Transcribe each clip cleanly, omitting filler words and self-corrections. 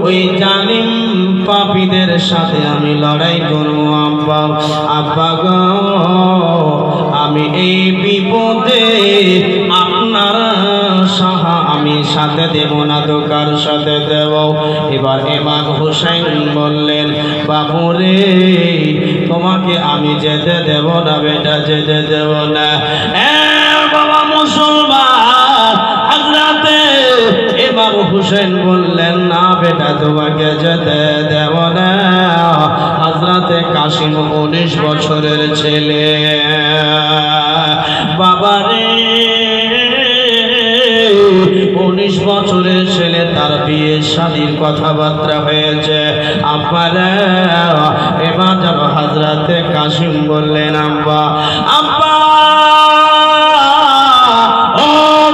ওই জালিম পাপীদের সাথে আমি লড়াই করব আব্বা। আব্বা গো, আমি এই বিপদে আপনার সাহা আমি সাথে দেব না তো কার সাথে দেব? এবার ইমাম হুসাইন বললেন, বাবুরে তোমাকে আমি যেতে দেব না বেটা, যেতে দেব না। বাবা মুসলমান, হযরতে ইমাম হুসাইন বললেন, না বেটা তোমাকে যেতে দেব না। হযরতে কাসিম 19 বছরের ছেলে। বাবারে 19 বছরের ছেলে, তার বিয়ে শাদীর কথাবার্তা হয়েছে। আব্বারা এবার যেন হযরতে কাসিম বললেন, আব্বা আব্বা ও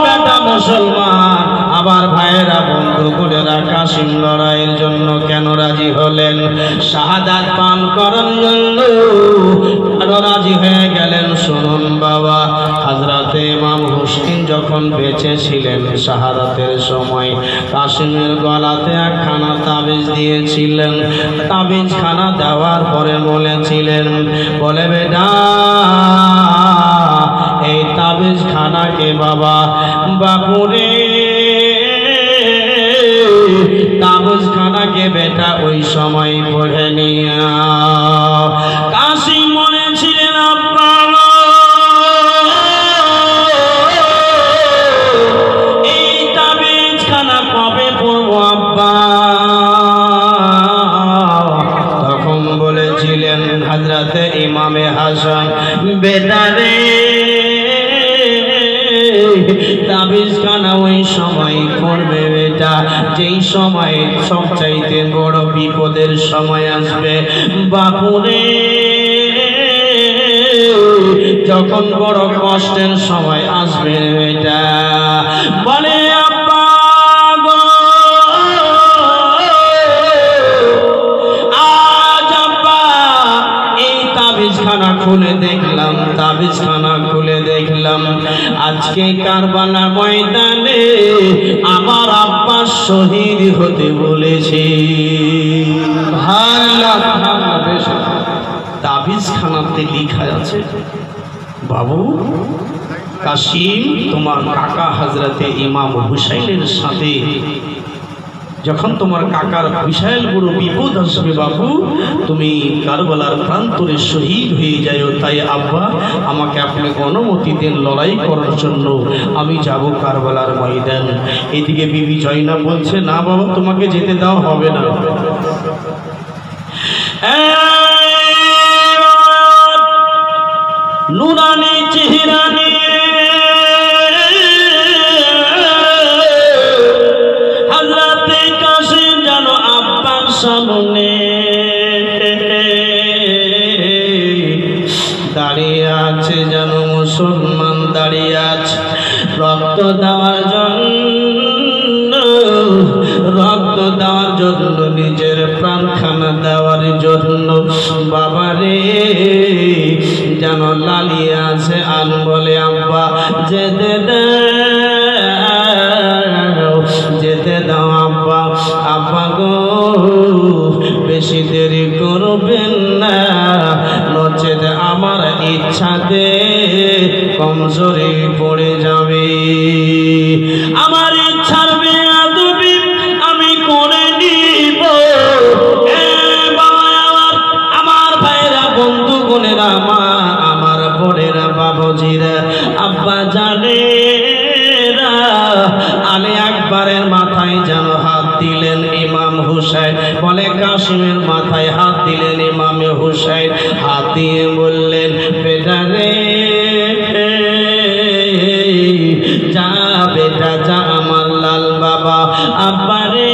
বেটা মুসলমান, আবার ভাইয়েরা বন্ধুগুলেরা কাসিম লড়াইয়ের জন্য কেন রাজি হলেন? শাহাদাত পান করার জন্য কেন রাজি হয়ে গেলেন? শুনুন বাবা, হযরতে ইমাম হুসাইন যখন বেঁচে ছিলেন শাহাদাতের সময় কাসিমের গলাতে একখানা তাবিজ দিয়েছিলেন। তাবিজ খানা দেওয়ার পরে বলেছিলেন, বলে বেটা এই তাবিজ খানাকে বাবা বাপুরে তাবিজ খানাকে বেটা ওই সময় পড়ে নিয়া। কাসিম বলেছিলেন, আব্বা এই তাবিজ খানা কবে পড়বো আব্বা? তখন বলেছিলেন হযরতে ইমামে হাসান, বেটা রে তাবিজ খানা ওই সময় করবে বেটা যেই সময় সবচাইতে বড় বিপদের সময় আসবে। বাপুরে যখন বড় কষ্টের সময় আসবে বেটা। বলে আব্বা গো, আজ আব্বা এই তাবিজখানা খুলে দেখলাম, তাবিজখানা খুলে দেখলাম আজকে কারবালা ময়দানে আমার আব্বা শহীদ হতে বলেছে। তাবিজখানাতে লেখা আছে, বাবু কাসিম তোমার কাকা হযরতে ইমাম হুসাইনের সাথে যখন তোমার কাকার বিশাল বড় বিপদ আসবে বাবু, তুমি কারবালার প্রান্তরে শহীদ হয়ে যাও। তাই আব্বা আমাকে আপনি অনুমতি দেন লড়াই করার জন্য, আমি যাব কারবালার ময়দান। এদিকে বিবি জয়না বলছে, না বাবা তোমাকে যেতে দেওয়া হবে না। নুরানি চেহারা নিয়ে হযরতে কাসিম যেন আব্বার সামনে দাঁড়িয়ে আছে, যেন মুসলমান দাঁড়িয়ে আছে রক্ত দেওয়ার জন্য, রক্ত দেওয়ার জন্য, নিজের প্রাণখানা দেওয়ার জন্য। বাবারে যেন লালিয়ে আছে আন বলে, আব্বা যেতে দাও, যেতে দাও আব্বা। আব্বা গো বেশি দেরি করবেন না, নচেত আমার ইচ্ছাতে কমজোরি পড়ে যাবে। আমার ইচ্ছার বেয়াদবি আমি করে নিব। আমার ভাইরা বন্ধু বোনেরা, আমার বোনেরা, বাবুজিরা, আব্বা জানে আলী আকবরের মাথায় যেন হাত দিলেন ইমাম হুসাইন, বলে কাসিমের মাথায় হাত দিলেন ইমাম হুসাইন। হাত দিয়ে বললেন, বেটা রে যা বেটা যা আমার লাল বাবা। আব্বা রে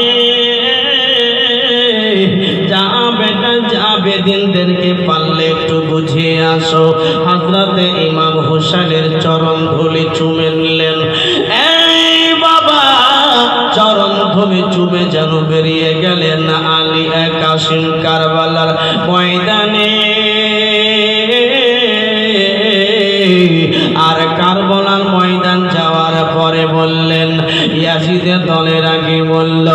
যা বেটা যা, বেদিনদেরকে পারলে একটু বুঝিয়ে আসো। হযরতে ইমাম হুসাইনের চরণ ধুলি চুমে নিলেন। চরণ ধুলি চুমে যেন বেরিয়ে গেলেন আলী কাসিম কারবালার ময়দানে। আর কারবালার ময়দান যাওয়ার পরে বললেন, ইয়াজিদের দলের আগে বলল,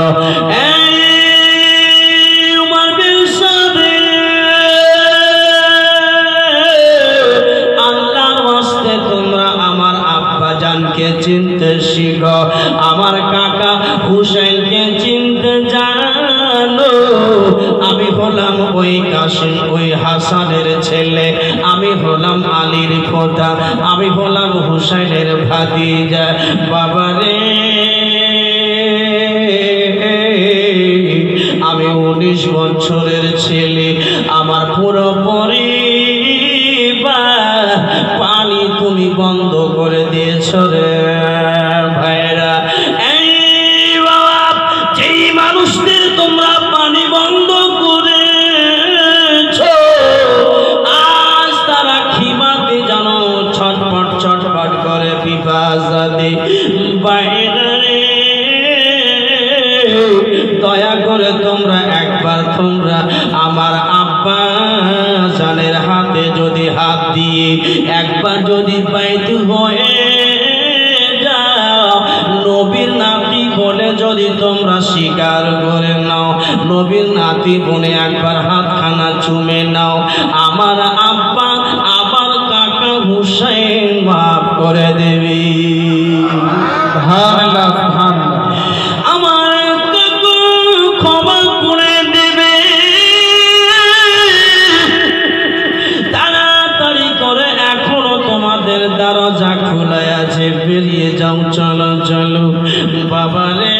চিনতে জানো আমি হলাম ওই কাশিম ওই হাসানের ছেলে আমি হলাম আলীর পোতা আমি হলাম হুসাইনের ভাতিজা বাবারে আমি 19 বছরের ছেলে আমার পুরো পরিবার পানি তুমি বন্ধ করে দিয়েছ রে ভাইরা এই বাবা যেই মানুষদের তোমরা পানি বন্ধ করেছ আজ তারা খিমাতে জানো ছটফট ছটফট করে পিপাসাতে বাইরে দয়া করে তোমরা একবার তোমরা আমার আব্বা জানের হাতে যদি হাত দিয়ে একবার যদি বাইতে হয়ে যাও নবীর নাতি বলে যদি তোমরা স্বীকার করে নাও নবীর নাতি বলে একবার হাতখানা চুমে নাও আমার আব্বা আমার কাকা হুসাইন মাফ করে দেবে আমার দরজা খোলা আছে বেরিয়ে যাও চলো চলো বাবারে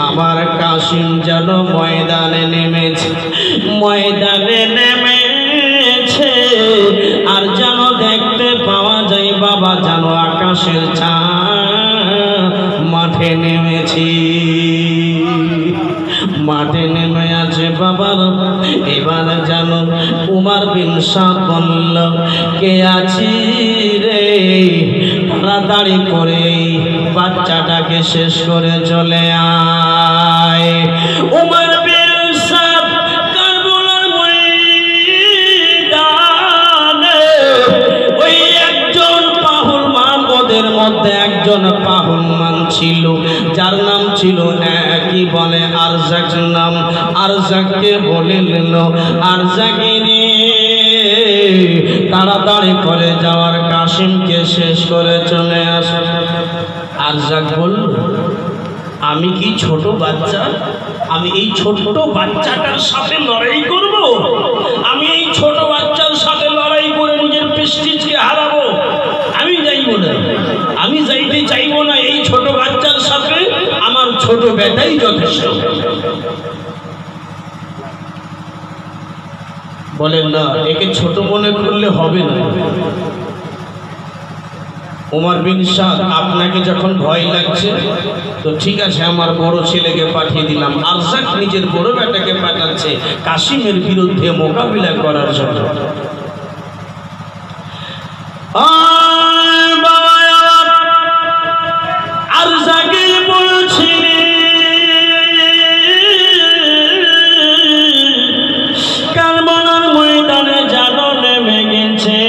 আমার কাশিম যেন ময়দানে নেমেছে আর যেন দেখতে পাওয়া যায় বাবা যেন আকাশের চাঁদ মাঠে নেমেছি মাঠে নেমে আছে বাবার এবার জানো উমর বিন সাদ বলল কে আছি রে তাড়াতাড়ি করে বাচ্চাটাকে শেষ করে চলে আয় উমর বিন সাদ কারবালার ময়দানে ওই একজন পাহুলমান ওদের মধ্যে একজন পাহুলমান ছিল যার নাম ছিল কি বলে আরজাক নাম আরজাককে বলে নিল আরজাকে তাড়াতাড়ি করে যাওয়ার কাশিমকে শেষ করে চলে আসে আরজাক বলল আমি কি ছোট বাচ্চা আমি এই ছোট বাচ্চাটার সাথে লড়াই করব আমি এই ছোট বাচ্চার সাথে লড়াই করে নিজের প্রেস্টিজকে হারাবো আমি যাইব না আমি যাইতে চাইবো না এই ছোট বাচ্চার সাথে আমার ছোট বেটাই যথেষ্ট বলেন না একে ছোট মনে করলে হবে না উমর বিন সাদ আপনাকে যখন ভয় লাগছে তো ঠিক আছে আমার বড় ছেলেকে পাঠিয়ে দিলাম আরজাক নিজের বড় বেটাকে পাঠাচ্ছে কাশিমের বিরুদ্ধে মোকাবিলা করার জন্য আরজাকে বলছে কারবালার ময়দানে জানো নেমে গেছে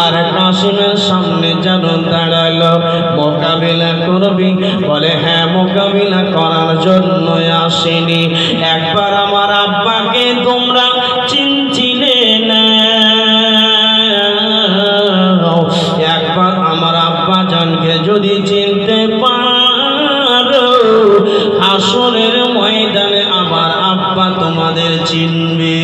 আর কাশিমের সামনে যেন দাঁড়ালো মোকাবিলা করবি বলে হ্যাঁ মোকাবিলা করার জন্য আসেনি একবার আমার আব্বাকে তোমরা চিনছিলে না একবার আমার আব্বা জানকে যদি চিনতে পারো হাসরের ময়দানে আমার আব্বা তোমাদের চিনবে